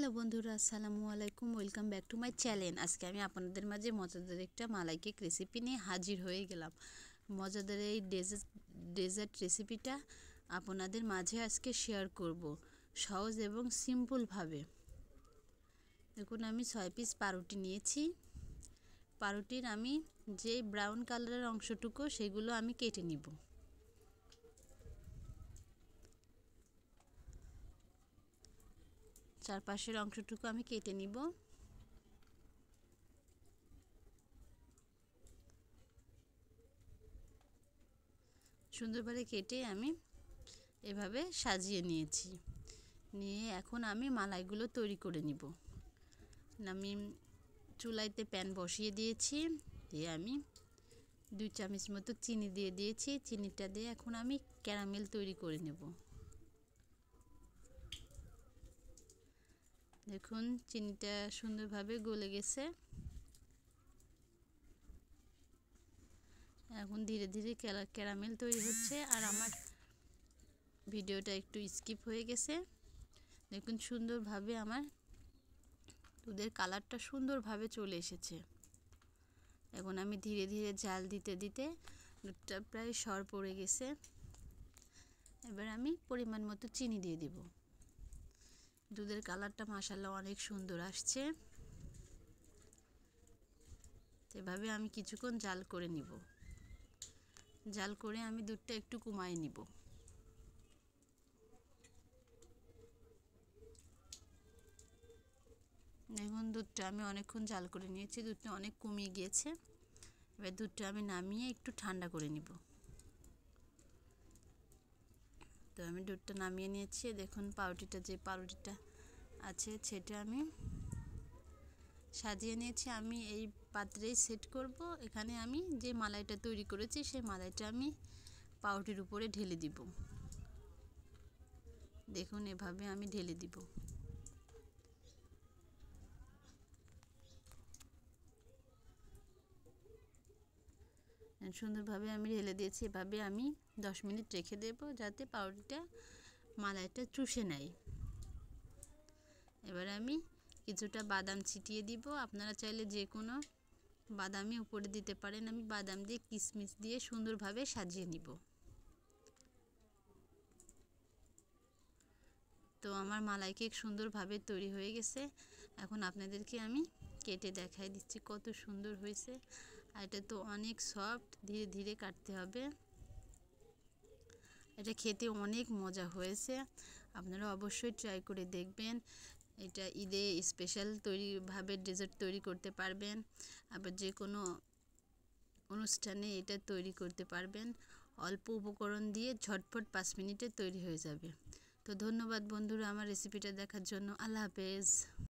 Hello বন্ধুরা, আসসালামু আলাইকুম। Welcome back to my channel. আজকে আমি আপনাদের মাঝে মজাদার একটা মালাই কেক রেসিপি নিয়ে হাজির হয়ে গেলাম। মজাদার এই ডেজার্ট রেসিপিটা আপনাদের মাঝে আজকে শেয়ার করব সহজ এবং সিম্পলভাবে। দেখুন, আমি 6 পিস পাউরুটি নিয়েছি। পাউরুটির আমি যে ব্রাউন কালারের অংশটুকু সেগুলো আমি কেটে নিব। চারপাশের অংশটুকু আমি কেটে নিব। সুন্দরভাবে কেটে আমি এভাবে সাজিয়ে নিয়েছি। নিয়ে এখন আমি মালাইগুলো তৈরি করে নিব। আমি চুলাইতে প্যান বসিয়ে দিয়েছি। দিয়ে আমি 2 চামচ মতো চিনি দিয়ে দিয়েছি। চিনিটা দিয়ে এখন আমি ক্যারামেল তৈরি করে নেব। দেখুন, চিনিটা সুন্দরভাবে গলে গেছে। এখন ধীরে ধীরে ক্যারামেল তৈরি হচ্ছে। আর আমার ভিডিওটা একটু স্কিপ হয়ে গেছে। দেখুন, সুন্দরভাবে আমার দুধের কালারটা সুন্দরভাবে চলে এসেছে। এখন আমি ধীরে ধীরে জাল দিতে দিতে দুধটা প্রায় সর পড়ে গেছে। এবার আমি পরিমাণ মতো চিনি দিয়ে দিব। দুধের কালারটা মাশাআল্লাহ অনেক সুন্দর আসছে। এভাবে আমি কিছুক্ষণ জাল করে নিব। জাল করে আমি দুধটা একটু কমায় নিব। দেখুন, দুধটা আমি অনেকক্ষণ জাল করে নিয়েছি। দুধটা অনেক কমিয়ে গিয়েছে। এবার দুধটা আমি নামিয়ে একটু ঠান্ডা করে নিব। তো আমি দুধটা নামিয়ে নিয়েছি। দেখুন, যে পাউরুটিটা আছে সেটা আমি সাজিয়ে নিয়েছি। আমি এই পাত্রেই সেট করব। এখানে আমি যে মালাইটা তৈরি করেছি সেই মালাইটা আমি পাউরুটির উপরে ঢেলে দিব। দেখুন, এভাবে আমি ঢেলে দিব। সুন্দরভাবে আমি ঢেলে দিয়েছি। এভাবে আমি 10 মিনিট রেখে দেব যাতে পাউরুটিটা মালাইটা চুষে নেয়। এবার আমি কিছুটা বাদাম ছিটিয়ে দিব। আপনারা চাইলে যে কোনো বাদামই উপরে দিতে পারেন। আমি বাদাম দিয়ে কিশমিশ দিয়ে সুন্দরভাবে সাজিয়ে নিব। তো আমার মালাই কেক সুন্দরভাবে তৈরি হয়ে গেছে। এখন আপনাদেরকে আমি কেটে দেখাই দিচ্ছি কত সুন্দর হয়েছে। আর এটা তো অনেক সফট, ধীরে ধীরে কাটতে হবে। এটা খেতে অনেক মজা হয়েছে। আপনারা অবশ্যই ট্রাই করে দেখবেন। এটা ঈদে স্পেশাল ডেজার্ট তৈরি করতে পারবেন। আবার যে কোনো অনুষ্ঠানে এটা তৈরি করতে পারবেন। অল্প উপকরণ দিয়ে ঝটপট 5 মিনিটে তৈরি হয়ে যাবে। তো ধন্যবাদ বন্ধুরা আমার রেসিপিটা দেখার জন্য। আল্লাহ হাফেজ।